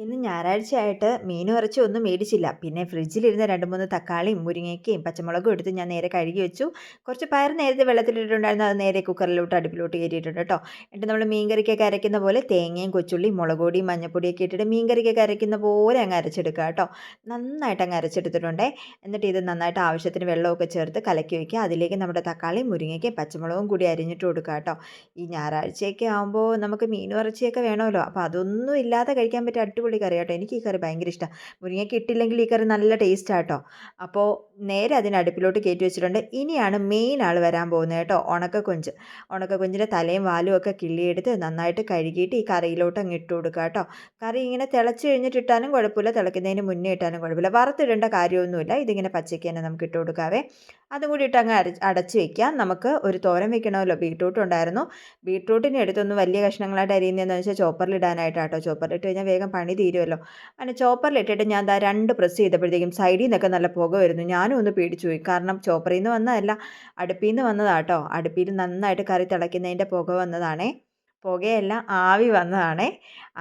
ഇന്ന് ഞായറാഴ്ചയായിട്ട് മീനും ഇറച്ചിയും ഒന്നും മേടിച്ചില്ല. പിന്നെ ഫ്രിഡ്ജിലിരുന്ന 2, 3 തക്കാളിയും മുരിങ്ങയ്ക്കയും പച്ചമുളകും എടുത്ത് ഞാൻ നേരെ കഴുകി വെച്ചു. കുറച്ച് പയർ നേരത്തെ വെള്ളത്തിലിട്ടിട്ടുണ്ടായിരുന്നു. അത് നേരെ കുക്കറിലോട്ട് അടുപ്പിലോട്ട് കയറ്റിയിട്ടുണ്ട് കേട്ടോ. എന്നിട്ട് നമ്മൾ മീൻകറിക്കൊക്കെ അരയ്ക്കുന്ന പോലെ തേങ്ങയും കൊച്ചുള്ളിയും മുളക് പൊടിയും മഞ്ഞൾപ്പൊടിയൊക്കെ ഇട്ടിട്ട് മീൻകറിക്കൊക്കെ അരയ്ക്കുന്ന പോലെ അങ്ങ് അരച്ചെടുക്കുക കേട്ടോ. നന്നായിട്ട് അങ്ങ് അരച്ചെടുത്തിട്ടുണ്ടേ. എന്നിട്ട് ഇത് നന്നായിട്ട് ആവശ്യത്തിന് വെള്ളമൊക്കെ ചേർത്ത് കലക്കി വയ്ക്കുക. അതിലേക്ക് നമ്മുടെ തക്കാളിയും മുരിങ്ങയ്ക്കയും പച്ചമുളകും കൂടി അരിഞ്ഞിട്ട് കൊടുക്കുക കേട്ടോ. ഈ ഞായറാഴ്ചയൊക്കെ ആകുമ്പോൾ നമുക്ക് മീനും ഇറച്ചിയൊക്കെ വേണമല്ലോ. അപ്പോൾ അതൊന്നും ഇല്ലാതെ കഴിക്കാൻ പറ്റിയ അടിപൊളി കറി കേട്ടോ. എനിക്ക് ഈ കറി ഭയങ്കര ഇഷ്ടമാണ്. മുരിങ്ങയ്ക്ക ഇട്ടില്ലെങ്കിൽ ഈ കറി നല്ല ടേസ്റ്റാണ് കേട്ടോ. അപ്പോൾ നേരെ അതിന് അടുപ്പിലോട്ട് കയറ്റി വെച്ചിട്ടുണ്ട്. ഇനിയാണ് മെയിൻ ആൾ വരാൻ പോകുന്നത് കേട്ടോ. ഉണക്കക്കൊഞ്ച്. ഉണക്കക്കൊഞ്ചിൻ്റെ തലയും വാലും ഒക്കെ കിള്ളിയെടുത്ത് നന്നായിട്ട് കഴുകിയിട്ട് ഈ കറിയിലോട്ട് അങ്ങ് ഇട്ട് കൊടുക്കുക കേട്ടോ. കറി ഇങ്ങനെ തിളച്ച് കഴിഞ്ഞിട്ട് ഇട്ടാലും കുഴപ്പമില്ല, തിളയ്ക്കുന്നതിന് മുന്നേ ഇട്ടാലും കുഴപ്പമില്ല. വറുത്തിടേണ്ട കാര്യമൊന്നുമില്ല. ഇതിങ്ങനെ പച്ചയ്ക്ക് തന്നെ നമുക്ക് ഇട്ട് കൊടുക്കാവേ. അതും കൂടി ഇട്ട് അങ്ങ് അടച്ച് വയ്ക്കാം. നമുക്ക് ഒരു തോരൻ വെക്കണമല്ലോ. ബീട്രൂട്ട് ഉണ്ടായിരുന്നു. ബീട്രൂട്ടിനെ എടുത്തൊന്ന് വലിയ കഷ്ണങ്ങളായിട്ട് അരിയുന്നതെന്ന് വെച്ചാൽ ചോപ്പറിലിടാനായിട്ടാട്ടോ. ചോപ്പറിലിട്ട് കഴിഞ്ഞാൽ വേഗം പണി തീരുമല്ലോ. അങ്ങനെ ചോപ്പറിലിട്ടിട്ട് ഞാൻ ദാ 2 പ്രസ് ചെയ്തപ്പോഴത്തേക്കും സൈഡിൽ നിന്നൊക്കെ നല്ല പുക വരുന്നു. ഞാനും ഒന്ന് പേടിച്ചു പോയി. കാരണം ചോപ്പറിൽ നിന്ന് വന്നതല്ല, അടുപ്പിൽ നിന്ന് വന്നതാട്ടോ. അടുപ്പിൽ നന്നായിട്ട് കറി തിളയ്ക്കുന്നതിൻ്റെ പുക വന്നതാണേ. പുകയല്ല, ആവി വന്നതാണേ.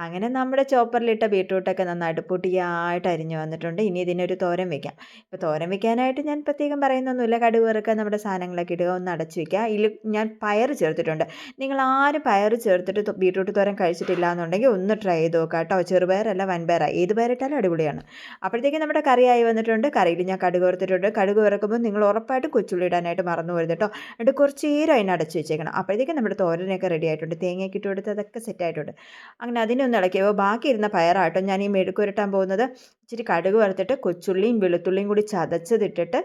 അങ്ങനെ നമ്മുടെ ചോപ്പറിലിട്ട ബീട്രൂട്ടൊക്കെ നന്നായിട്ട് പൊടിയായിട്ട് അരിഞ്ഞ് വന്നിട്ടുണ്ട്. ഇനി ഇതിനൊരു തോരൻ വെക്കാം. ഇപ്പോൾ തോരൻ വെക്കാനായിട്ട് ഞാൻ പ്രത്യേകം പറയുന്നൊന്നുമില്ല. കടുക് വറുക്കുക, നമ്മുടെ സാധനങ്ങളൊക്കെ ഇടുക, ഒന്ന് അടച്ച് വയ്ക്കുക. ഇതിൽ ഞാൻ പയർ ചേർത്തിട്ടുണ്ട്. നിങ്ങൾ ആരും പയർ ചേർത്തിട്ട് ബീട്രൂട്ട് തോരൻ കഴിച്ചിട്ടില്ല എന്നുണ്ടെങ്കിൽ ഒന്ന് ട്രൈ ചെയ്ത് നോക്കുക കേട്ടോ. ചെറുപയറല്ല, വൻപയറാണ്, ഏത് പയറിട്ടാലും അടിപൊളിയാണ്. അപ്പോഴത്തേക്കും നമ്മുടെ കറിയായി വന്നിട്ടുണ്ട്. കറിയിൽ ഞാൻ കടുക് വറുത്തിട്ടുണ്ട്. കടുക് വറുക്കുമ്പോൾ നിങ്ങൾ ഉറപ്പായിട്ടും കൊച്ചുള്ളി ഇടാനായിട്ട് മറന്നു പോകരുത് കേട്ടോ. എന്നിട്ട് കുറച്ച് നേരം അതിന് അടച്ച് വെച്ചേക്കണം. അപ്പോഴത്തേക്കും നമ്മുടെ തോരനൊക്കെ റെഡി ആയിട്ടുണ്ട്. തേങ്ങയൊക്കെ ഇട്ട് കൊടുത്ത് അതൊക്കെ സെറ്റായിട്ടുണ്ട്. അങ്ങനെ അതിനൊന്ന് ഇളക്കിയപ്പോൾ ബാക്കി ഇരുന്ന പയറാട്ടോ ഞാൻ ഈ മെഴുക്ക് പുരട്ടാൻ പോകുന്നത്. ഇച്ചിരി കടുക് വറുത്തിട്ട് കൊച്ചുള്ളിയും വെളുത്തുള്ളിയും കൂടി ചതച്ചതിട്ടിട്ട്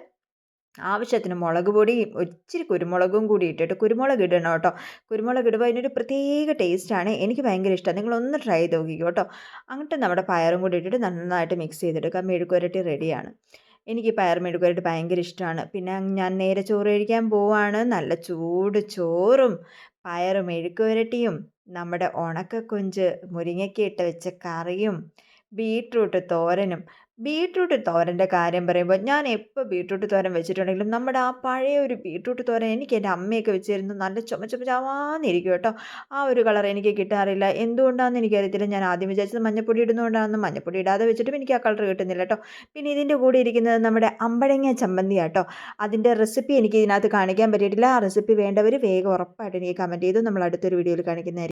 ആവശ്യത്തിന് മുളക് പൊടിയും ഇച്ചിരി കുരുമുളകും കൂടി ഇട്ടിട്ട്, കുരുമുളക് ഇടണം കേട്ടോ. കുരുമുളക് ഇടുമ്പോൾ അതിനൊരു പ്രത്യേക ടേസ്റ്റാണ്. എനിക്ക് ഭയങ്കര ഇഷ്ടമാണ്. നിങ്ങളൊന്ന് ട്രൈ ചെയ്ത് നോക്കിക്കോ കേട്ടോ. അങ്ങോട്ട് നമ്മുടെ പയറും കൂടി ഇട്ടിട്ട് നന്നായിട്ട് മിക്സ് ചെയ്തെടുക്കാം. മെഴുക്ക് പുരട്ടി റെഡിയാണ്. എനിക്ക് ഈ പയർ മെഴുക്ക് പുരട്ടി ഭയങ്കര ഇഷ്ടമാണ്. പിന്നെ ഞാൻ നേരെ ചോറ് കഴിക്കാൻ പോവാണ്. നല്ല ചൂട് ചോറും പയർ മെഴുക്ക് പുരട്ടിയും നമ്മുടെ ഉണക്കക്കൊഞ്ച് മുരിങ്ങയ്ക്ക ഇട്ട് വെച്ച കറിയും ബീട്രൂട്ട് തോരനും. ബീട്രൂട്ട് തോരൻ്റെ കാര്യം പറയുമ്പോൾ ഞാൻ എപ്പോൾ ബീട്രൂട്ട് തോരൻ വെച്ചിട്ടുണ്ടെങ്കിലും നമ്മുടെ ആ പഴയ ഒരു ബീട്രൂട്ട് തോരൻ എനിക്ക് എൻ്റെ അമ്മയൊക്കെ വെച്ച് തരുന്നത് നല്ല ചുമന്നിരിക്കും കേട്ടോ. ആ ഒരു കളർ എനിക്ക് കിട്ടാറില്ല. എന്തുകൊണ്ടാണെന്ന് എനിക്കറിയത്തില്ല. ഞാൻ ആദ്യം വിചാരിച്ചത് മഞ്ഞപ്പൊടി ഇടുന്നതുകൊണ്ടാണെന്ന്. മഞ്ഞപ്പൊടി ഇടാതെ വെച്ചിട്ടും എനിക്ക് ആ കളർ കിട്ടുന്നില്ല കേട്ടോ. പിന്നെ ഇതിൻ്റെ കൂടെ ഇരിക്കുന്നത് നമ്മുടെ അമ്പഴങ്ങ ചമ്മന്തിയാട്ടോ. അതിൻ്റെ റെസിപ്പി എനിക്ക് ഇതിനകത്ത് കാണിക്കാൻ പറ്റിയിട്ടില്ല. ആ റെസിപ്പി വേണ്ടവർ വേഗം ഉറപ്പായിട്ട് എനിക്ക് കമൻറ്റ് ചെയ്തു. നമ്മൾ അടുത്തൊരു വീഡിയോയിൽ കാണിക്കുന്നതായിരിക്കും.